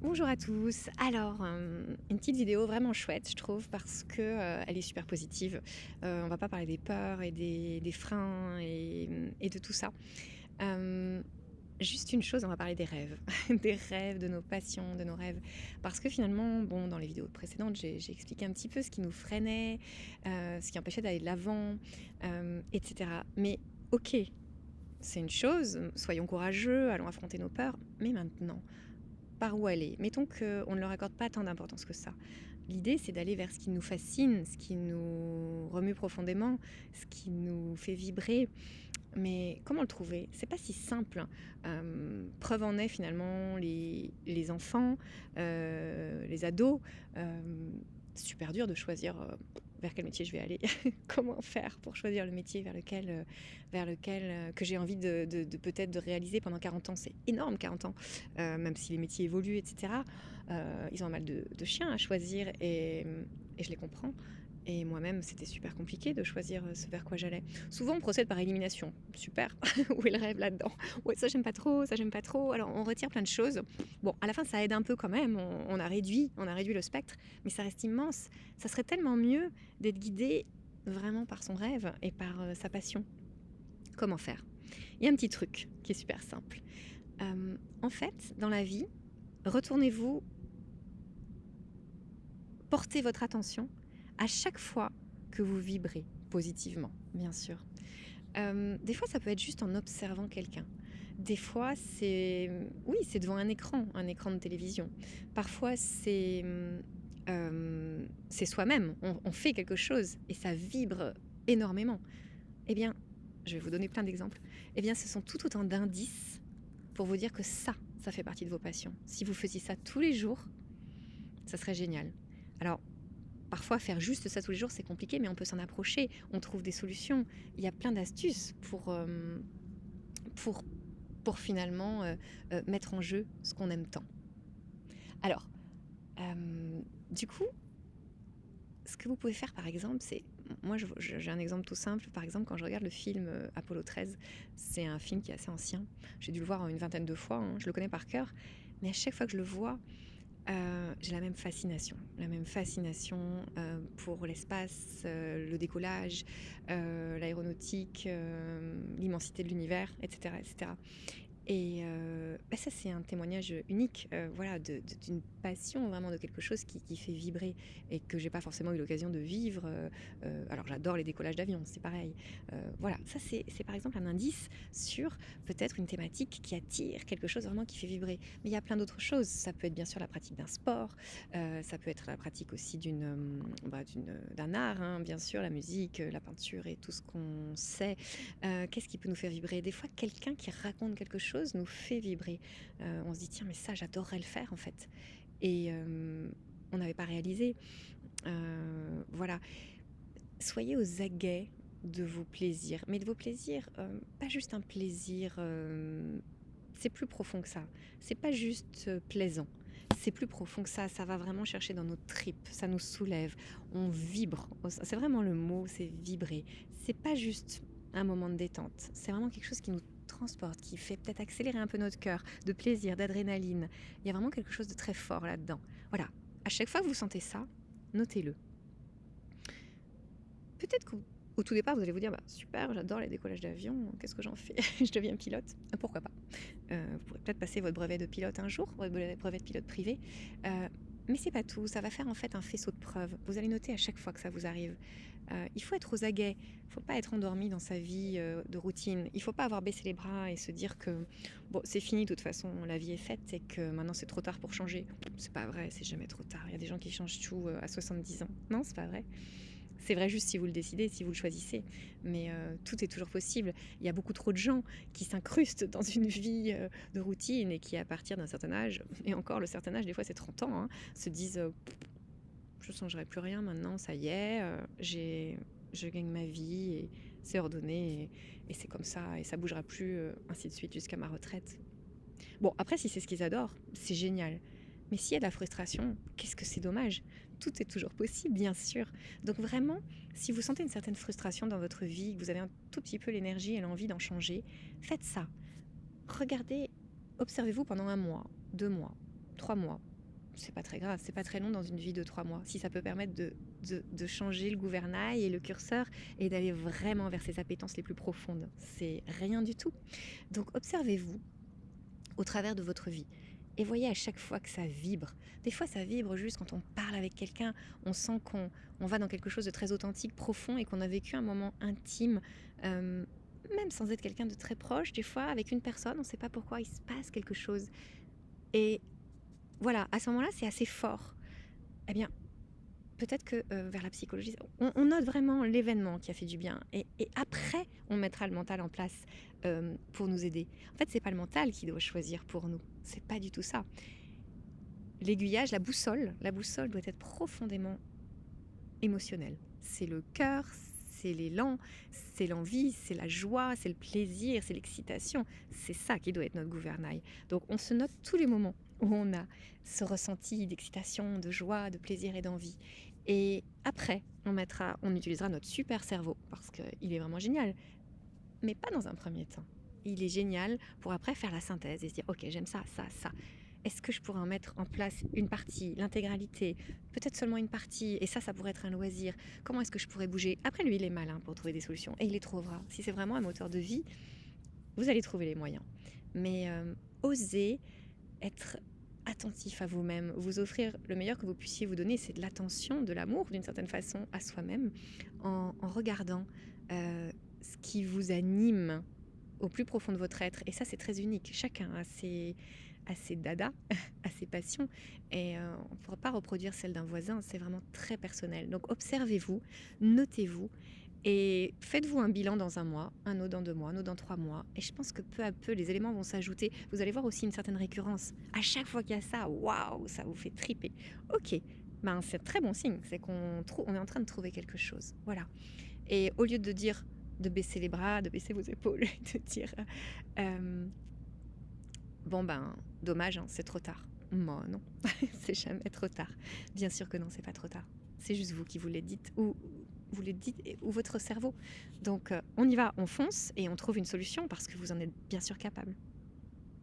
Bonjour à tous. Alors, une petite vidéo vraiment chouette, je trouve, parce que elle est super positive. On va pas parler des peurs et des freins et de tout ça. Hem, Juste une chose, on va parler des rêves. Des rêves, de nos passions, de nos rêves. Parce que finalement, bon, dans les vidéos précédentes, j'ai expliqué un petit peu ce qui nous freinait, ce qui empêchait d'aller de l'avant, et cetera. Mais OK, c'est une chose, soyons courageux, allons affronter nos peurs, mais maintenant, par où aller. Mettons qu'on ne leur accorde pas tant d'importance que ça. L'idée, c'est d'aller vers ce qui nous fascine, ce qui nous remue profondément, ce qui nous fait vibrer. Mais comment le trouver? C'est pas si simple. Preuve en est finalement les enfants, les ados. Super dur de choisir vers quel métier je vais aller. Comment faire pour choisir le métier vers lequel que j'ai envie de peut-être de réaliser pendant 40 ans. C'est énorme 40 ans, même si les métiers évoluent, etc. Ils ont un mal de chien à choisir et je les comprends. Et moi-même, c'était super compliqué de choisir ce vers quoi j'allais. Souvent, on procède par élimination. Super. Où est le rêve là-dedans? Ouais, ça, j'aime pas trop, ça, j'aime pas trop. Alors, on retire plein de choses. Bon, à la fin, ça aide un peu quand même. On a réduit le spectre, mais ça reste immense. Ça serait tellement mieux d'être guidé vraiment par son rêve et par sa passion. Comment faire? Il y a un petit truc qui est super simple. En fait, dans la vie, retournez-vous, portez votre attention à chaque fois que vous vibrez positivement, bien sûr. Des fois, ça peut être juste en observant quelqu'un. Des fois, c'est devant un écran de télévision. Parfois, c'est soi-même. On fait quelque chose et ça vibre énormément. Eh bien, je vais vous donner plein d'exemples. Eh bien, ce sont tout autant d'indices pour vous dire que ça fait partie de vos passions. Si vous faisiez ça tous les jours, ça serait génial. Alors, parfois, faire juste ça tous les jours, c'est compliqué, mais on peut s'en approcher. On trouve des solutions. Il y a plein d'astuces pour, pour finalement mettre en jeu ce qu'on aime tant. Alors, du coup, ce que vous pouvez faire, par exemple, c'est... Moi, j'ai un exemple tout simple. Par exemple, quand je regarde le film Apollo 13, c'est un film qui est assez ancien. J'ai dû le voir une vingtaine de fois. Je le connais par cœur. Mais à chaque fois que je le vois, j'ai la même fascination pour l'espace, le décollage, l'aéronautique, l'immensité de l'univers, etc. etc. Et ça, c'est un témoignage unique, voilà, d'une passion, vraiment de quelque chose qui fait vibrer et que j'ai pas forcément eu l'occasion de vivre. Alors, j'adore les décollages d'avion, c'est pareil. Voilà, ça, c'est par exemple un indice sur peut-être une thématique qui attire, quelque chose vraiment qui fait vibrer. Mais il y a plein d'autres choses. Ça peut être bien sûr la pratique d'un sport, ça peut être la pratique aussi d'un art, hein, bien sûr, la musique, la peinture et tout ce qu'on sait. Qu'est-ce qui peut nous faire vibrer? Des fois, quelqu'un qui raconte quelque chose nous fait vibrer. On se dit: «Tiens, mais ça, j'adorerais le faire, en fait» et on n'avait pas réalisé. Voilà. Soyez aux aguets de vos plaisirs, mais de vos plaisirs, pas juste un plaisir, c'est plus profond que ça. C'est pas juste, plaisant. C'est plus profond que ça. Ça va vraiment chercher dans nos tripes, ça nous soulève, on vibre. C'est vraiment le mot, c'est vibrer. C'est pas juste un moment de détente, c'est vraiment quelque chose qui nous transporte, qui fait peut-être accélérer un peu notre cœur, de plaisir, d'adrénaline. Il y a vraiment quelque chose de très fort là-dedans. Voilà, à chaque fois que vous sentez ça, notez-le. Peut-être qu'au tout départ, vous allez vous dire: «Bah, super, j'adore les décollages d'avion, qu'est-ce que j'en fais? Je deviens pilote». Pourquoi pas? Vous pourrez peut-être passer votre brevet de pilote un jour, votre brevet de pilote privé. Mais c'est pas tout, ça va faire en fait un faisceau de preuves. Vous allez noter à chaque fois que ça vous arrive. Il faut être aux aguets, il faut pas être endormi dans sa vie de routine. Il faut pas avoir baissé les bras et se dire que bon, c'est fini, de toute façon, la vie est faite et que maintenant c'est trop tard pour changer. C'est pas vrai, c'est jamais trop tard. Il y a des gens qui changent tout à 70 ans. Non, c'est pas vrai. C'est vrai juste si vous le décidez, si vous le choisissez, mais tout est toujours possible. Il y a beaucoup trop de gens qui s'incrustent dans une vie de routine et qui, à partir d'un certain âge, et encore le certain âge, des fois c'est 30 ans, hein, se disent je ne changerai plus rien maintenant, ça y est, je gagne ma vie et c'est ordonné et c'est comme ça et ça bougera plus, ainsi de suite jusqu'à ma retraite. Bon, après, si c'est ce qu'ils adorent, c'est génial. Mais s'il y a de la frustration, qu'est-ce que c'est dommage. Tout est toujours possible, bien sûr. Donc vraiment, si vous sentez une certaine frustration dans votre vie, que vous avez un tout petit peu l'énergie et l'envie d'en changer, faites ça. Regardez, observez-vous pendant 1 mois, 2 mois, 3 mois. c'est pas très grave, c'est pas très long dans une vie de 3 mois. Si ça peut permettre de changer le gouvernail et le curseur et d'aller vraiment vers ses appétences les plus profondes, c'est rien du tout. Donc observez-vous au travers de votre vie. Et voyez à chaque fois que ça vibre. Des fois, ça vibre juste quand on parle avec quelqu'un. On sent qu'on va dans quelque chose de très authentique, profond, et qu'on a vécu un moment intime, euh, même sans être quelqu'un de très proche. Des fois, avec une personne, on ne sait pas pourquoi il se passe quelque chose. Et voilà, à ce moment-là, c'est assez fort. Eh bien, peut-être que vers la psychologie, on note vraiment l'événement qui a fait du bien. Et après, on mettra le mental en place pour nous aider. En fait, c'est pas le mental qui doit choisir pour nous. C'est pas du tout ça. L'aiguillage, la boussole doit être profondément émotionnelle. C'est le cœur, c'est l'élan, c'est l'envie, c'est la joie, c'est le plaisir, c'est l'excitation. C'est ça qui doit être notre gouvernail. Donc on se note tous les moments où on a ce ressenti d'excitation, de joie, de plaisir et d'envie. Et après, on utilisera notre super cerveau parce qu'il est vraiment génial, mais pas dans un premier temps. Il est génial pour après faire la synthèse et se dire ok, j'aime ça, ça, ça. Est-ce que je pourrais en mettre en place une partie, l'intégralité, peut-être seulement une partie, et ça pourrait être un loisir. Comment est-ce que je pourrais bouger? Après, lui, il est malin pour trouver des solutions, et il les trouvera. Si c'est vraiment un moteur de vie, vous allez trouver les moyens. Mais osez être attentif à vous-même, vous offrir le meilleur que vous puissiez vous donner, c'est de l'attention, de l'amour d'une certaine façon à soi-même, en regardant ce qui vous anime au plus profond de votre être. Et ça, c'est très unique. Chacun a ses dadas, a ses passions. Et on ne pourra pas reproduire celle d'un voisin. C'est vraiment très personnel. Donc observez-vous, notez-vous et faites-vous un bilan dans un mois, un autre dans 2 mois, un autre dans 3 mois. Et je pense que peu à peu, les éléments vont s'ajouter. Vous allez voir aussi une certaine récurrence. À chaque fois qu'il y a ça, waouh, ça vous fait triper. Ok, ben, c'est un très bon signe. C'est on est en train de trouver quelque chose. Voilà. Et au lieu de dire de baisser les bras, de baisser vos épaules, de dire bon ben dommage, hein, c'est trop tard. Moi non, c'est jamais trop tard. Bien sûr que non, c'est pas trop tard. C'est juste vous qui vous l'êtes dites ou vous l'êtes dites ou votre cerveau. Donc on y va, on fonce et on trouve une solution parce que vous en êtes bien sûr capable.